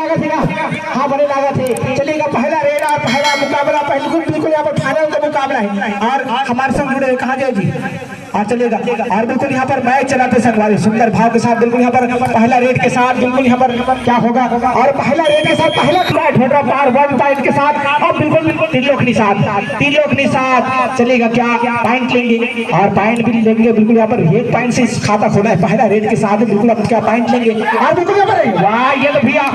लागत है, हाँ बड़े लागत है। चलिएगा पहला रेड और पहला मुकाबला बिल्कुल यहाँ पर फाइनल का मुकाबला है और हमारे संग जुड़े हैं कहाँ जाए जी और चलेगा और बिल्कुल यहाँ पर मैच चलाते संगवारी सुंदर भाव के साथ बिल्कुल यहाँ पर पहला रेड के साथ बिल्कुल यहाँ पर क्या होगा और पहला रेड के साथ पहला ढोडरा पार 1 पॉइंट के साथ और बिल्कुल तीन लोग निशात चलेगा क्या पॉइंट लेंगे और पॉइंट भी लेंगे बिल्कुल यहाँ पर 1 पॉइंट से खाता खोला है पहला रेड के साथ बिल्कुल अब क्या पॉइंट लेंगे और बिल्कुल यहाँ पर वाह ये तो भैया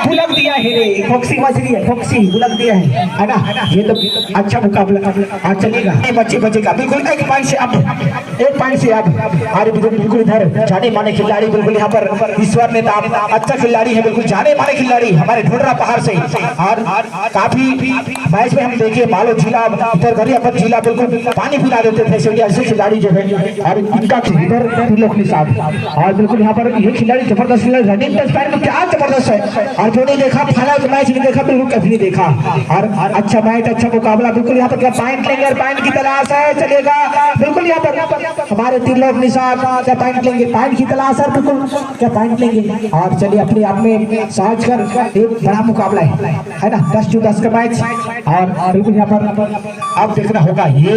बुलक दिया है रे फोक्सी मछली है फोक्सी बुलक दिया है ना ये तो अच्छा मुकाबला और चलेगा बचेगा बिल्कुल 1 पॉइंट से अब 1 पॉइंट से अब अरे बिल्कुल इधर जाने माने खिलाड़ी बिल्कुल यहाँ पर ईश्वर ने अच्छा खिलाड़ी है बिल्कुल जाने माने खिलाड़ी हमारे ढोडरा पहाड़ से और काफी मैच में हम देखे मालो जिला इधर गरियापत जिला बिल्कुल पानी पिला देते थे ऐसे खिलाड़ी जो है और इनका इधर लोग के साथ और बिल्कुल यहाँ पर ये खिलाड़ी जबरदस्त रनिंग टच पैड में क्या जबरदस्त है और जो नहीं देखा फाइनल मैच नहीं देखा बिल्कुल कभी नहीं देखा और अच्छा मैच अच्छा मुकाबला बिल्कुल यहाँ पर क्या पॉइंट लेंगे और पॉइंट की तलाश है चलेगा बिल्कुल यहाँ पर हमारे 3 लोग निशान क्या पॉइंट लेंगे पॉइंट की तलाश है बिल्कुल क्या पॉइंट लेंगे और चलिए अपने आप में साझ कर एक बड़ा मुकाबला है ना 10-10 का मैच और बिल्कुल यहाँ पर अब देखना होगा ये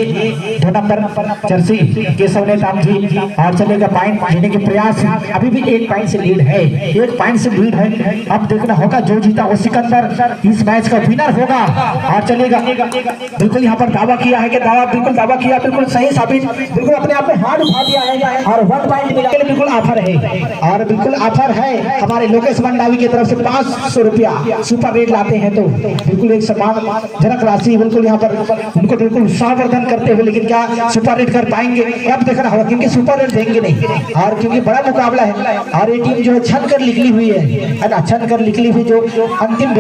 2 नंबर जर्सी केशव ने नाम जी और चलेगा पॉइंट लेने के प्रयास अभी भी 1 पॉइंट से लीड है 1 पॉइंट से लीड है अब देखना होगा जो जीता वो सिकंदर इस मैच का विनर होगा और चलेगा बिल्कुल यहाँ पर दावा किया है कि दावा किया बिल्कुल सही साबित बिल्कुल अपने आप में हाथ उठा दिया है और 1 पॉइंट मिला बिल्कुल ऑफर है और बिल्कुल ऑफर है हमारे लोकेश मंडावी की तरफ से 500 रुपया सुपर रेट लाते हैं तो बिल्कुल एक समान जनक राशि बिल्कुल यहाँ पर उनको बिल्कुल उत्साहवर्धन करते हुए लेकिन क्या सुपर रेट कर पाएंगे अब देखना होगा क्योंकि सुपर रेट देंगे नहीं और क्योंकि बड़ा मुकाबला है और ये टीम जो है छन कर निकली हुई है ना छन कर निकली हुई जो अंतिम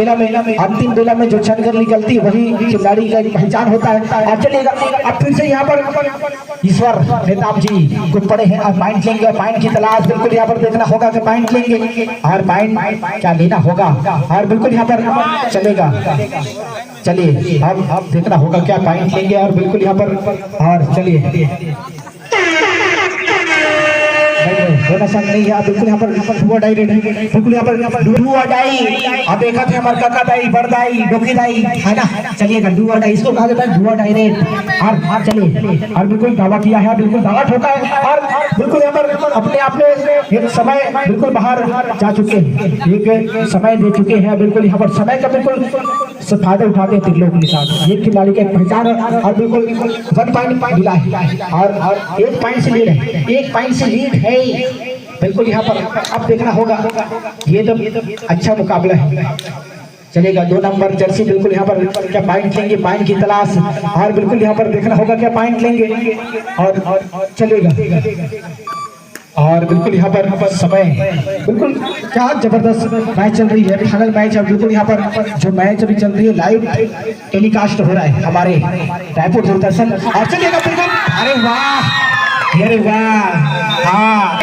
बेला में जो छन कर निकलती वही खिलाड़ी का पहचान होता है और चलेगा अब फिर से यहाँ पर ईश्वर नेताब जी कुछ पड़े हैं और पॉइंट लेंगे और पॉइंट की तलाश बिल्कुल यहाँ पर देखना होगा कि पॉइंट लेंगे और पॉइंट क्या लेना होगा और बिल्कुल यहाँ पर चलेगा चलिए अब देखना होगा क्या पॉइंट लेंगे और बिल्कुल यहाँ पर और चलिए नहीं है बिल्कुल यहाँ पर डुआ डाई बिल्कुल यहाँ पर डुआ डाई अब देखा थे हमारे काका दाई बड़दाई डोकी दाई है ना चलिएगा डुआ डाई इसको कहा जाता है डुआ डाई रेट और चलिए और बिल्कुल दावा किया है बिल्कुल दावा ठोका है और बिल्कुल यहाँ पर अपने आप में एक समय बिल्कुल बाहर जा चुके हैं एक समय दे चुके हैं बिल्कुल यहाँ पर समय का बिल्कुल फायदा उठाते हैं 3 लोग के साथ ये खिलाड़ी की पहचान है और बिल्कुल 1 पॉइंट मिला है और 1 पॉइंट से लीड है 1 पॉइंट से लीड है बिल्कुल यहाँ पर अब देखना होगा ये तो अच्छा मुकाबला है चलेगा 2 नंबर जर्सी बिल्कुल यहाँ पर क्या पॉइंट लेंगे पॉइंट की तलाश और बिल्कुल यहाँ पर देखना होगा क्या पॉइंट लेंगे और चलेगा और बिल्कुल यहाँ पर समय बिल्कुल क्या जबरदस्त मैच चल रही है फाइनल मैच है बिल्कुल यहाँ पर जो मैच अभी चल रही है लाइव टेलीकास्ट हो रहा है हमारे रायपुर दूरदर्शन और चलिएगा बिल्कुल अरे वाह हाँ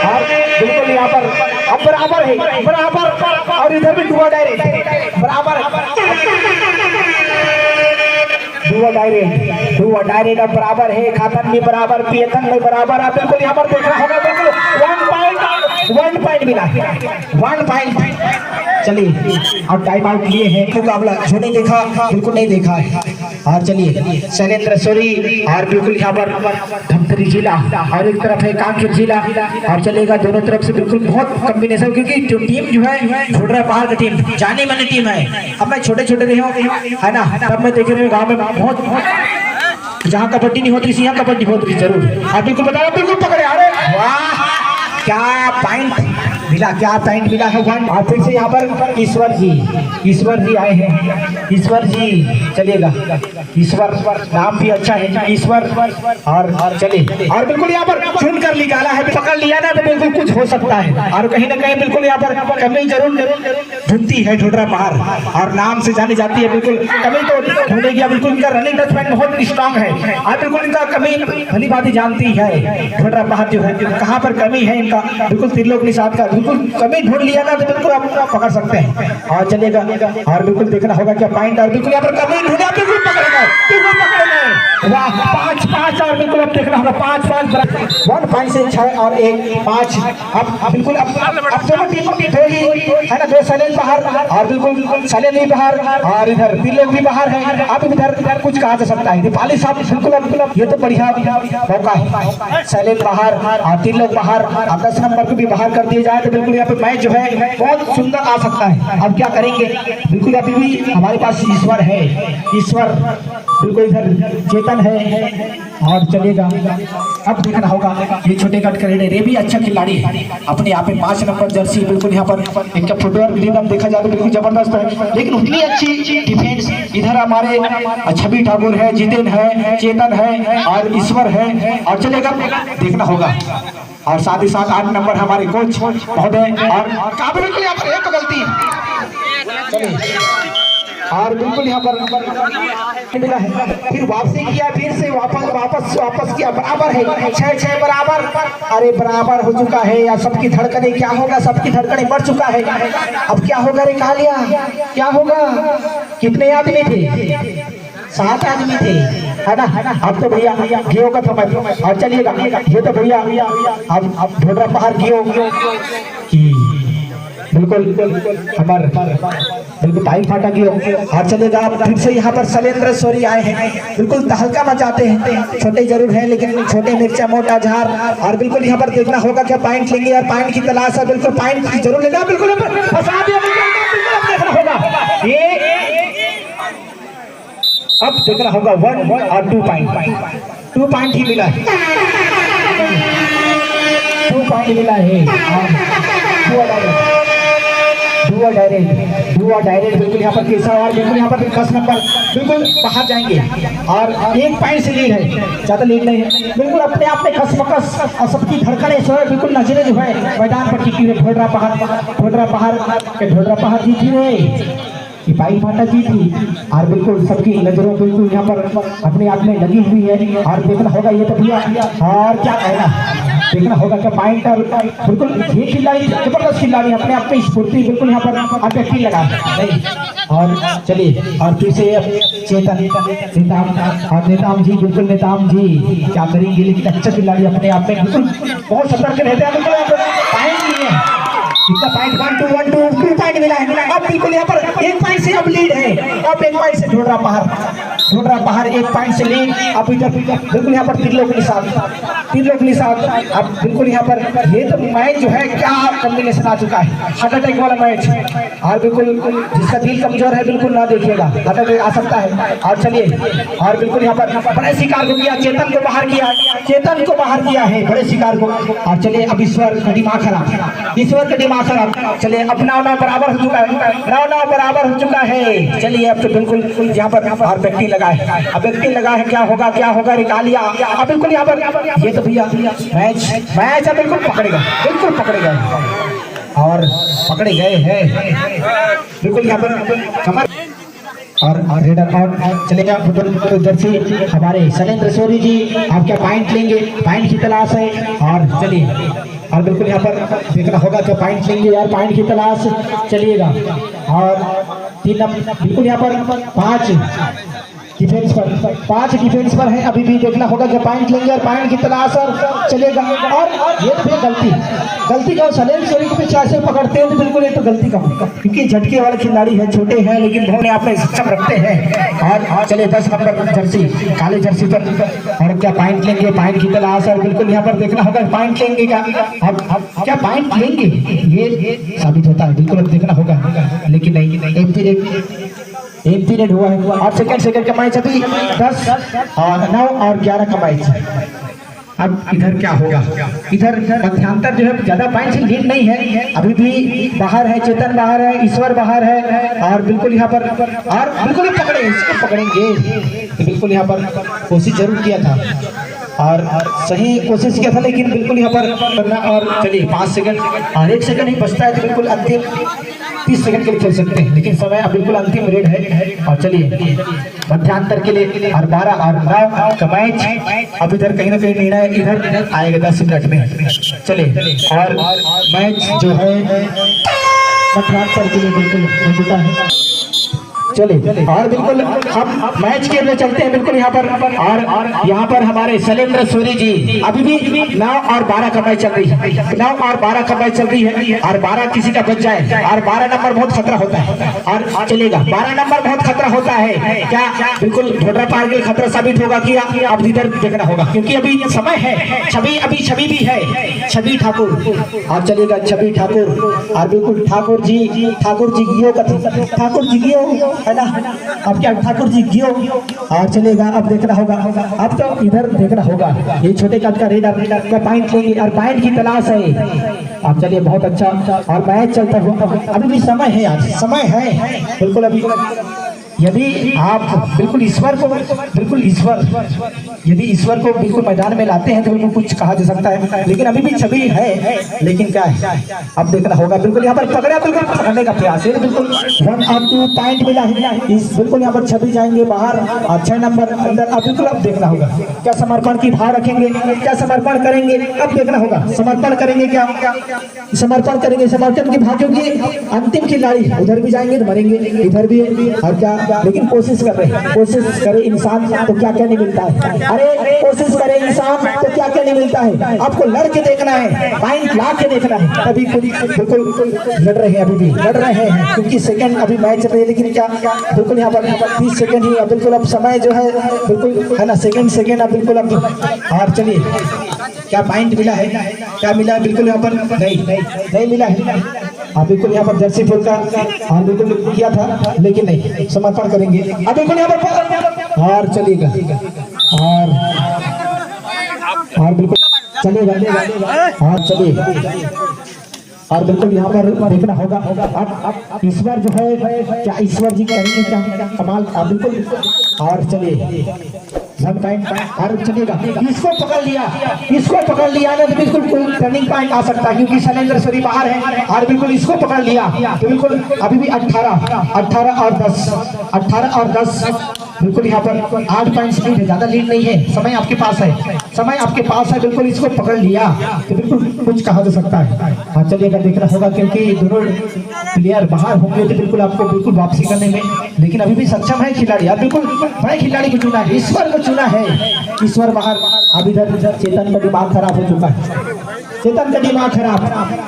और बिल्कुल यहाँ पर अब बराबर और इधर भी डुआ डायरेक्ट बराबर डुआ डायरेक्ट अब बराबर है खातन भी बराबर पियतन में बराबर है बिल्कुल यहाँ पर देखना होगा बिल्कुल 1 पॉइंट मिला 1 पॉइंट चलिए अब टाइम आउट लिए हैं मुकाबला जो नहीं देखा बिल्कुल नहीं देखा है और चलिए शैलेंद्र सोरी और बिल्कुल यहाँ पर धमतरी जिला और एक तरफ है कांकेर जिला और चलेगा दोनों तरफ से बिल्कुल बहुत कॉम्बिनेशन क्योंकि जो टीम जो है ढोडरा पहाड़ की टीम जाने मानी टीम है अब मैं छोटे रहे हूँ है ना तब मैं देख रहे हूँ गाँव में बहुत जहाँ कबड्डी नहीं होती यहाँ कबड्डी होती जरूर आप बिल्कुल बताया बिल्कुल पकड़े अरे वाह क्या पॉइंट मिला क्या पॉइंट मिला है 1 और फिर से यहाँ पर ईश्वर जी आए हैं ईश्वर जी चलेगा ईश्वर नाम भी अच्छा है ईश्वर और चलिए और बिल्कुल यहाँ पर चुन कर निकाला है पकड़ लिया ना तो बिल्कुल कुछ हो सकता है और कहीं ना कहीं बिल्कुल यहाँ पर कमी जरूर ढूंढती है ढोडरा पहाड़ और नाम से जानी जाती है बिल्कुल कमी तो ढूंढेगी बिल्कुल इनका रनिंग टचपैड बहुत स्ट्रांग है और बिल्कुल इनका कमी भली बात जानती है ढोडरा पहाड़ जो है कहाँ पर कमी है इनका बिल्कुल त्रिलोक निषाद का बिल्कुल कमी ढूंढ लिया ना तो बिल्कुल आप पकड़ सकते हैं और चलेगा और बिल्कुल देखना होगा क्या पॉइंट और बिल्कुल यहाँ पर कमी ढूंढा बिल्कुल पकड़ गए वाह 5-5 और बिल्कुल अब देखना होगा 5-5 1 पॉइंट से 6 और 1 5। अब बिल्कुल अब दोनों टीम थोड़ी है ना, 2 सैलेंड बाहर और बिल्कुल सैलेंड भी बाहर और इधर 3 लोग भी बाहर हैं। अब इधर कुछ कहा जा सकता है दीपाली साहब बिल्कुल अब ये तो बढ़िया मौका है, सैलेंड बाहर और 3 लोग बाहर, अब 10 नंबर को भी बाहर कर दिए जाए तो बिल्कुल यहाँ पे मैच जो है बहुत सुंदर आ सकता है। अब क्या करेंगे, बिल्कुल अभी भी हमारे पास ईश्वर है, ईश्वर बिल्कुल इधर चेतन है और चलेगा। अब देखना होगा ये छोटे कट करे रे भी अच्छा खिलाड़ी है अपने यहाँ पे 5 नंबर जर्सी बिल्कुल यहाँ पर इनका फुटबॉल ग्रीन देखा जाए तो बिल्कुल जबरदस्त है, लेकिन उतनी अच्छी डिफेंस इधर हमारे छवि ठाकुर है, जितेन है, चेतन है और ईश्वर है और चलेगा देखना होगा। और साथ ही साथ 8 नंबर हमारे कोच महोदय और काबिल यहाँ पर एक गलती चलिए और बिल्कुल यहाँ पर मिला है, फिर वापसी किया, फिर से वापस किया, बराबर है 6-6 बराबर। अरे बराबर हो चुका है या सबकी धड़कने क्या होगा, सबकी धड़कने बढ़ चुका है। अब क्या होगा रे कालिया, क्या होगा, कितने आदमी थे, 7 आदमी थे है ना। अब तो भैया घियो का समय और चलिएगा ये तो भैया अब ढोडरा पहाड़ घियो की बिल्कुल हमारे बिल्कुल टाइम फाटा की और चलेगा। फिर से यहाँ पर शैलेंद्र सोरी आए हैं, बिल्कुल तहलका मचाते हैं, छोटे जरूर हैं लेकिन छोटे मिर्चा मोटा झार और बिल्कुल यहाँ पर देखना होगा क्या पॉइंट लेंगे और पॉइंट की तलाश है, बिल्कुल पॉइंट जरूर लेगा, बिल्कुल फंसा दिया, बिल्कुल देखना होगा ये अब देखना होगा 1 और 2 पॉइंट ही मिला है, 2 पॉइंट मिला है दुआ डायरेक्ट बिल्कुल यहाँ पर केसर और बिल्कुल यहाँ पर 10 नंबर बिल्कुल बाहर जाएंगे और 1 पॉइंट से लीड है, ज्यादा लीड नहीं है, बिल्कुल अपने आप में कसमकस और सबकी धड़कने जो है बिल्कुल नजरें जो है मैदान पर टिकी हुई। ढोडरा पहाड़ जीती है, सिपाही फाटा जी थी और बिल्कुल सबकी नजरों बिल्कुल यहाँ पर अपने आप में लगी हुई है और देखना होगा ये तो भैया और क्या कहना, देखना होगा क्या पॉइंट और बिल्कुल ये खिलाड़ी जबरदस्त खिलाड़ी अपने आप में स्फूर्ति बिल्कुल यहाँ पर अपेक्षी लगा नहीं। और चलिए और फिर से चेतन और नेताम जी बिल्कुल नेताम जी क्या करेंगे, लेकिन अच्छा खिलाड़ी अपने आप में बिल्कुल बहुत सतर्क रहते हैं, बिल्कुल पॉइंट नहीं है इसका पॉइंट 1 2 पॉइंट मिला है। अब बिल्कुल यहाँ पर 1 पॉइंट से अब लीड है, अब 1 पॉइंट से ढोडरा पहाड़ 1 पॉइंट से लीड। अब इधर बिल्कुल यहाँ पर 3 लोग निशान अब बिल्कुल यहाँ पर ये तो मैच जो है क्या कॉम्बिनेशन आ चुका है, हार्ट अटैक वाला मैच और बिल्कुल जिसका दिल कमजोर है बिल्कुल ना देखिएगा, हार्ट अटैक आ सकता है। और चलिए और बिल्कुल यहाँ पर बड़े शिकार को किया, चेतन को बाहर किया है बड़े शिकार को। और चलिए अब ईश्वर का दिमाग खराब, चलिए अब 9-9 बराबर हो चुका है, 9-9 बराबर हो चुका है। चलिए अब तो बिल्कुल यहाँ पर और व्यक्ति लगा है, अब व्यक्ति लगा है, क्या होगा निकालिया अब बिल्कुल यहाँ पर ये तो भैया मैच अब बिल्कुल पकड़े गए और पकड़े गए हैं बिल्कुल यहाँ पर कमर और रेडर और चलेगा जर्सी हमारे शैलेंद्र सोरी जी। आप क्या पॉइंट लेंगे, पॉइंट की तलाश है और चलिए और बिल्कुल यहाँ पर देखना होगा क्या पॉइंट लेंगे यार, पॉइंट की तलाश चलिएगा। और 3 नंबर बिल्कुल यहाँ पर 5 डिफेंस पर है, अभी भी देखना होगा कि पॉइंट लेंगे और पॉइंट की तलाश और चलेगा। और ये तो फिर गलती का शैलेंद्र सोरी को पीछे ऐसे पकड़ते हैं तो बिल्कुल ये तो गलती का होगा, क्योंकि झटके वाले खिलाड़ी है, छोटे हैं लेकिन बहुत आप में सक्षम रखते हैं। और चले 10 नंबर जर्सी काले जर्सी पर और क्या पॉइंट लेंगे, पॉइंट की तलाश और बिल्कुल यहाँ पर देखना होगा पॉइंट लेंगे क्या, अब क्या पॉइंट लेंगे ये साबित होता है, बिल्कुल देखना होगा लेकिन नहीं एम्प्टी रेड हुआ है। और सेकंड का मैच अभी 10 और 9 और 11 का मैच। अब इधर क्या होगा, इधर मध्यांतर जो है ज्यादा पॉइंट से लीड नहीं है, अभी भी बाहर है, चेतन बाहर है, ईश्वर बाहर है और बिल्कुल यहाँ पर और बिल्कुल इसको पकड़ेंगे, बिल्कुल यहाँ पर कोशिश जरूर किया था और सही कोशिश किया था लेकिन बिल्कुल यहाँ पर करना। और चलिए 5 सेकंड और 1 सेकंड ही बचता है तो बिल्कुल अंतिम 30 सेकंड के लिए खेल सकते हैं, लेकिन समय अब बिल्कुल अंतिम रेड है। और चलिए मध्यांतर के लिए और 12 और 9 का मैच अब इधर कहीं ना कहीं निर्णय इधर आएगा 10 मिनट में। चलिए और मैच जो है मध्यांतर के लिए बिल्कुल हो चुका है। चले और बिल्कुल हम मैच के लिए चलते हैं बिल्कुल यहाँ पर। और यहाँ पर हमारे शैलेंद्र सूरी जी अभी भी 9 और 12 का मैच चल रही है, 9 और 12 का मैच चल रही है और 12 किसी का बच जाए और 12 नंबर बहुत खतरा होता है और चलेगा 12 नंबर बहुत खतरा होता है क्या बिल्कुल ढोडरा पार के खतरा साबित होगा कि अब इधर देखना होगा क्योंकि अभी समय है। छवि भी है, छवि ठाकुर और चलेगा छवि ठाकुर और बिल्कुल ठाकुर जी गियो ठाकुर जी गियो है ना, अब क्या ठाकुर जी गियो और चलेगा। अब देखना होगा, अब तो इधर देखना होगा, ये छोटे कद का रेडर का पॉइंट लेंगे और पॉइंट की तलाश है। अब चलिए बहुत अच्छा और मैच चलता हुआ अभी भी समय है, आज समय है बिल्कुल। अभी यदि आप बिल्कुल ईश्वर यदि ईश्वर को बिल्कुल मैदान में लाते हैं तो बिल्कुल कुछ कहा जा सकता है, लेकिन अभी भी छवि है, लेकिन क्या है अब देखना होगा। बिल्कुल यहाँ पर पकड़ा, बिल्कुल पकड़ने का प्रयास है, बिल्कुल 1 और 2 पॉइंट मिला है इस बिल्कुल यहाँ पर छवि जाएंगे बाहर और 6 नंबर अंदर। अब बिल्कुल अब देखना होगा क्या समर्पण की भाव रखेंगे, क्या समर्पण करेंगे, अब देखना होगा समर्पण करेंगे, क्या समर्पण करेंगे, समर्पण की भाव, क्योंकि अंतिम खिलाड़ी उधर भी जाएंगे तो मरेंगे, इधर भी और क्या, लेकिन कोशिश कर रहे हैं, कोशिश करे इंसान तो क्या क्या नहीं मिलता है, अरे कोशिश करे इंसान तो क्या क्या नहीं मिलता है। आपको लड़ के देखना है, पॉइंट ला के देखना है, अभी बिल्कुल लड़ रहे हैं, अभी भी लड़ रहे हैं क्योंकि सेकंड अभी मैच चल रही है, लेकिन क्या बिल्कुल यहाँ पर 30 सेकंड ही बिल्कुल अब समय जो है बिल्कुल है ना, सेकंड अब बिल्कुल अब। और चलिए क्या पॉइंट मिला है, क्या मिला है, बिल्कुल यहाँ पर नहीं मिला है। अब बिल्कुल यहाँ पर जर्सी फुल का और बिल्कुल किया था लेकिन नहीं, समर्पण करेंगे अब बिल्कुल यहाँ पर और चलेगा और बिल्कुल चलेगा और चलिए और बिल्कुल यहाँ पर देखना होगा। अब ईश्वर जो है क्या ईश्वर जी करेंगे क्या कमाल, बिल्कुल और चलिए और चलेगा। इसको पकड़ लिया ना तो बिल्कुल टर्निंग पॉइंट आ सकता है क्योंकि शैलेंद्र सूरी बाहर है और बिल्कुल इसको पकड़ लिया तो बिल्कुल अभी भी 18 और 10 बिल्कुल यहाँ पर 8 पॉइंट्स लीड है, ज्यादा लीड नहीं है, समय आपके पास है, बिल्कुल इसको पकड़ लिया तो बिल्कुल कुछ कहा जा सकता है। हाँ चलिएगा देखना होगा क्योंकि दोनों प्लेयर बाहर होंगे तो बिल्कुल आपको बिल्कुल वापसी करने में, लेकिन अभी भी सक्षम है खिलाड़ी, अब बिल्कुल बड़े खिलाड़ी को चुना है, ईश्वर को चुना है, ईश्वर बाहर। अब इधर चेतन का दिमाग खराब हो चुका है, चेतन का दिमाग खराब,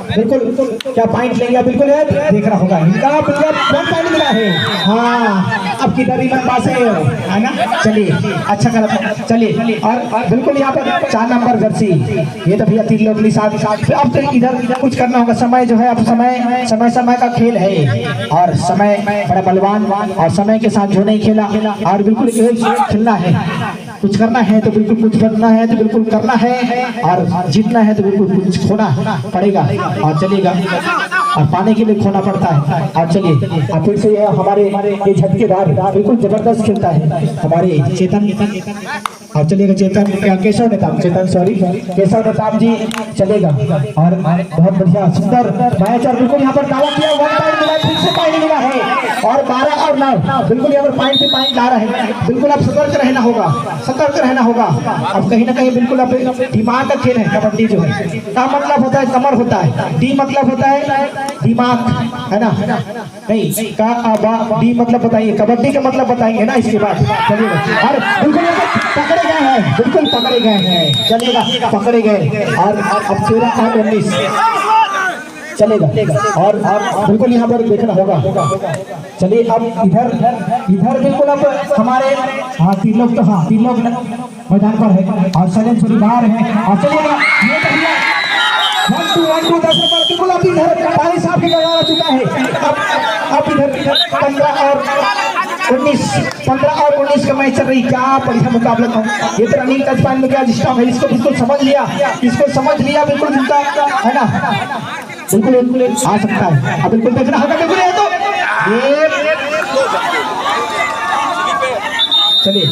बिल्कुल क्या पॉइंट लेंगे बिल्कुल देखना होगा, इनका 1 पॉइंट मिला है। हाँ अब किधर ही पास है ना, चलिए अच्छा कर चलिए और बिल्कुल यहाँ पर 4 नंबर जर्सी, ये तो भैया 3 लोग के साथ अब तो इधर कुछ करना होगा। समय जो है अब समय का खेल है और समय बड़ा बलवान और समय के साथ जो नहीं खेला और बिल्कुल खेलना है, कुछ करना है तो बिल्कुल कुछ करना है तो बिल्कुल करना है और जीतना है तो बिल्कुल कुछ खोना पड़ेगा और चलेगा और पाने के लिए खोना पड़ता है। और चलिए अब फिर से हमारे ये झटकेदार बिल्कुल जबरदस्त खेलता है हमारे चेतन और चलेगा केशव नेताम जी चलेगा और बहुत बढ़िया सुंदर मैच और बिल्कुल यहाँ पर दावा किया, 1 पॉइंट मिला, फिर से पॉइंट मिला है और 12 और 9 बिल्कुल यहाँ पर पॉइंट पे पॉइंट ला रहे हैं। बिल्कुल अब सतर्क रहना होगा, अब कहीं ना कहीं बिल्कुल अब दिमाग का खेल है। कबड्डी जो है का मतलब होता है कमर होता है, डी मतलब होता है दिमाग है ना, नहीं का डी मतलब बताइए, कबड्डी का मतलब बताएंगे ना इसके बाद। चलिएगा और बिल्कुल पकड़े गए हैं चलिएगा, पकड़े गए और अब 13 और 19 चलेगा और बिल्कुल यहाँ पर देखना होगा। चलिए अब इधर बिल्कुल अब हमारे 3 लोग मैदान पर है और शैलेंद्र सूरी बाहर है और चलिएगा ये बढ़िया 1 2 10 नंबर बिल्कुल अब इधर पानी साहब की लगा चुका है। अब इधर 15 और 19 का मैच चल रही, क्या बढ़िया मुकाबला था। ये तो रनिंग टच पॉइंट में क्या सिस्टम है, इसको बिल्कुल समझ लिया बिल्कुल जिनका है ना, बिल्कुल आ सकता है। अब बिल्कुल देखना होगा, बिल्कुल है तो चलिए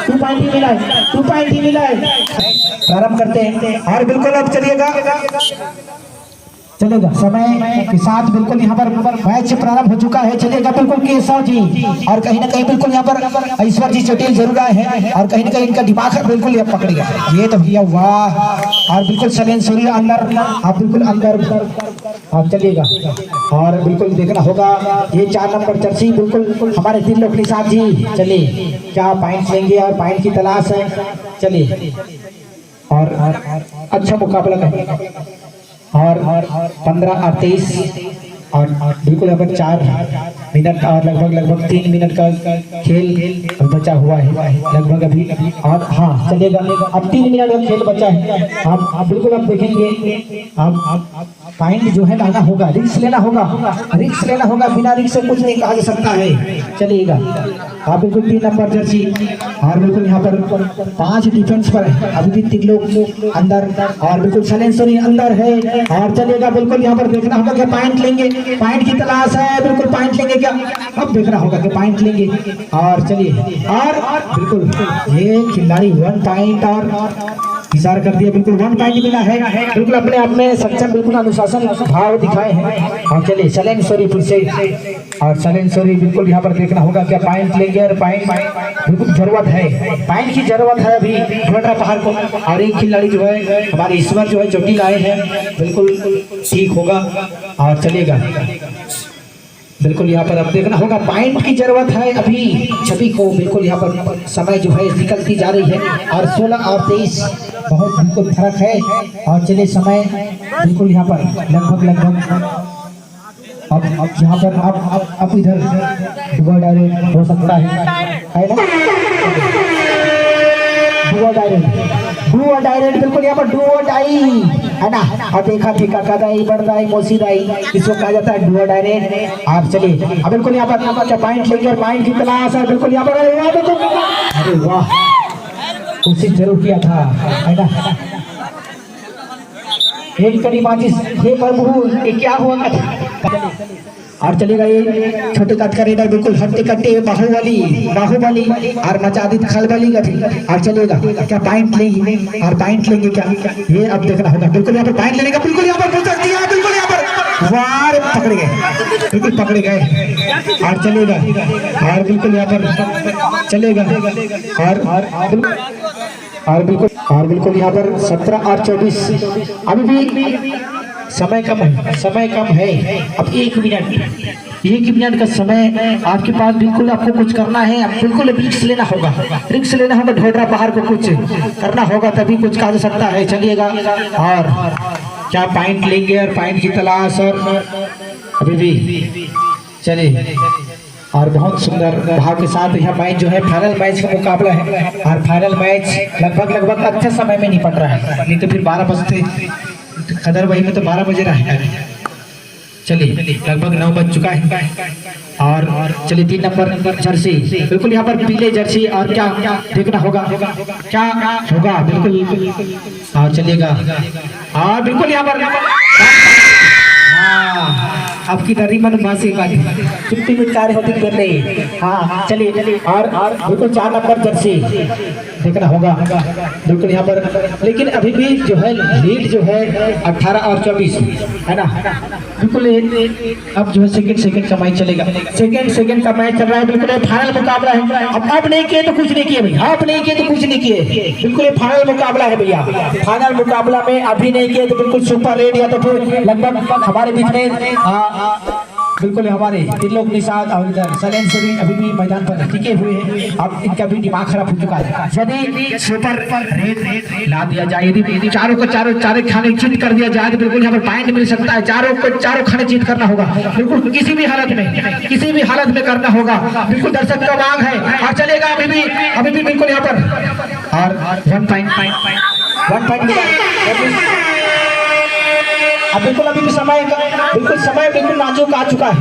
2 पॉइंट ही मिला है। प्रारंभ करते हैं और बिल्कुल अब चलिएगा चलेगा समय के साथ बिल्कुल यहाँ पर मैच प्रारंभ हो चुका है। चलेगा बिल्कुल केशव जी और कहीं ना कहीं बिल्कुल यहाँ पर ईश्वर जी चोटिल जरूर आए हैं और कहीं ना कहीं इनका दिमाग बिल्कुल ये पकड़ गया। ये तो भैया वाह, और बिल्कुल सलेन सूर्य अंदर, आप बिल्कुल अंदर आप चलिएगा और बिल्कुल देखना होगा ये 4 नंबर जर्सी बिल्कुल हमारे त्रिलोक निषाद जी। चलिए क्या पॉइंट लेंगे और पॉइंट की तलाश है। चलिए और अच्छा मुकाबला करेंगे और 15 और 23 और बिल्कुल अब 4 मिनट और लगभग 3 मिनट का खेल बचा हुआ है लगभग अभी। और हाँ चलेगा, अब 3 मिनट का खेल बचा है। आप बिल्कुल अब देखेंगे आप पॉइंट जो है लाना होगा, रिस्क लेना होगा, रिस्क लेना होगा, बिना रिस्क से कुछ नहीं कहा जा सकता है। चलिएगा आप बिल्कुल 3 नंबर जर्सी और बिल्कुल यहाँ पर 5 डिफेंस पर है, अभी भी 3 लोग अंदर और बिल्कुल सलेंसरी अंदर है। और चलिएगा बिल्कुल यहाँ पर देखना होगा कि पॉइंट लेंगे, पॉइंट की तलाश है, बिल्कुल पॉइंट लेंगे क्या, अब देखना होगा कि पॉइंट लेंगे। और चलिए और बिल्कुल ये खिलाड़ी 1 पॉइंट और इशारा कर दिया, बिल्कुल 1 पॉइंट मिला है। बिल्कुल अपने आप में सक्षम, बिल्कुल अनुशासन भाव दिखाए हैं। और चलिए सलेंसरी फिर से और सलेंसरी बिल्कुल यहाँ पर देखना होगा क्या पॉइंट लेंगे और पॉइंट बिल्कुल जरूरत है, पॉइंट की जरूरत है अभी ढोडरा पहाड़ को। और एक खिलाड़ी जो है हमारे ईश्वर जो है चोटिल आए हैं, बिल्कुल ठीक होगा और चलेगा बिल्कुल यहाँ पर अब देखना होगा पॉइंट की जरूरत है अभी छवि को। बिल्कुल यहाँ पर समय जो है निकलती जा रही है और 16 और 23 बहुत बिल्कुल फर्क है। और चलिए समय बिल्कुल यहाँ पर लगभग अब यहाँ पर अब इधर डुआ डायरेक्ट हो सकता है ना, डुआ डायरेक्ट बिल्कुल यहाँ पर डुआ डाई है ना। और देखा देखा कदाई बढ़दाई मोसीदाई इसको कहा जाता है डुआ डायरेक्ट। आप चलिए अब बिल्कुल यहाँ पर क्या पॉइंट लेंगे और पॉइंट की तलाश है बिल्कुल यहाँ पर। अरे वाह, कोशिश जरूर किया था है ना। एक कड़ी बाजी ये प्रभु ये क्या हुआ। और चलेगा ये छोटे कट का रेडर बिल्कुल हट्टे कट्टे बाहुबली और मचादित खलबली का। और चलेगा क्या पॉइंट लेंगे और पॉइंट लेंगे क्या, ये अब देखना होगा। बिल्कुल यहाँ पर पॉइंट लेने का बिल्कुल यहाँ पर पहुंच दिया, बिल्कुल यहाँ पर वार पकड़े गए, बिल्कुल पकड़े गए। और चलेगा और बिल्कुल यहाँ पर चलेगा और बिल्कुल यहाँ पर 17 और 24 अभी भी समय कम है। अब 1 मिनट का समय आपके पास, बिल्कुल आपको कुछ करना है, अब बिल्कुल रिस्क लेना होगा, ढोडरा पहाड़ को कुछ करना होगा तभी कुछ कहा जा सकता है। चलिएगा और क्या पॉइंट लेंगे और पॉइंट की तलाश और अभी भी चलिए। और बहुत सुंदर भाव के साथ यह मैच जो है फाइनल मैच का मुकाबला है। और फाइनल मैच लगभग अच्छे समय में निपट रहा है, नहीं तो फिर 12 बजते कदर वही में तो 12 बजे रहेगा। चलिए लगभग 9 बज चुका है। और चलिए 3 नंबर जर्सी बिल्कुल यहाँ पर पीले जर्सी और क्या देखना होगा क्या होगा बिल्कुल। और चलिएगा और बिल्कुल यहाँ पर आपकी नरीमन बासी का छुट्टी में कार्य होती कर रही। हाँ चलिए और बिल्कुल 4 नंबर जर्सी देखना होगा बिल्कुल यहाँ पर। लेकिन अभी भी जो है लीड जो है 18 और 24 है ना। बिल्कुल अब जो है सेकंड का मैच चलेगा, सेकंड का मैच चल रहा है। बिल्कुल फाइनल मुकाबला है। अब आप नहीं किए तो कुछ नहीं किए भैया, आप नहीं किए तो कुछ नहीं किए, बिल्कुल फाइनल मुकाबला है भैया। फाइनल मुकाबला में अभी नहीं किए तो बिल्कुल सुपर रेड या तो फिर लगभग हमारे बीच में बिल्कुल हमारे त्रिलोक निषाद और इधर सलेंसरी अभी भी मैदान पर टिके हुए हैं। अब इनका भी दिमाग खराब हो चुका है। यदि सुपर रेड ला दिया जाए, यदि चारों को चारों खाने चित कर दिया जाए तो बिल्कुल यहाँ पर पॉइंट मिल सकता है। चारों खाने चित करना होगा बिल्कुल, किसी भी हालत में करना होगा। बिल्कुल दर्शक का मांग है। और चलेगा अभी भी बिल्कुल यहाँ पर और 1 पॉइंट मिला। अब बिल्कुल अभी भी समय बिल्कुल नाजुक आ चुका है।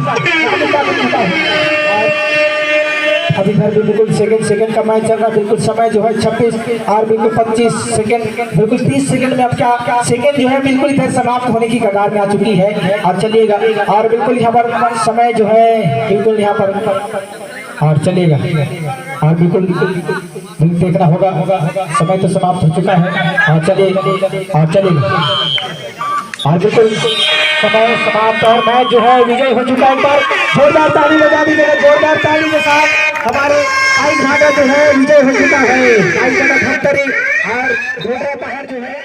अभी घर भी बिल्कुल सेकंड का मैच चल रहा है। बिल्कुल समय जो है 26 और बिल्कुल 25 सेकंड, बिल्कुल 30 सेकंड में अब क्या सेकंड जो है बिल्कुल इधर समाप्त होने की कगार में आ चुकी है। और चलिएगा और बिल्कुल यहाँ पर समय जो है बिल्कुल यहाँ पर और चलेगा और बिल्कुल देखना होगा समय तो समाप्त हो चुका है। और चलेगा और बिल्कुल समय समाप्त और मैच जो है विजय हो चुका है। एक बार जोरदार ताली बजा दीजिएगा, जोरदार ताली के साथ हमारे आई घाटा जो है विजय हो चुका है। आई घाटा धमतरी और दूसरा पहाड़ जो है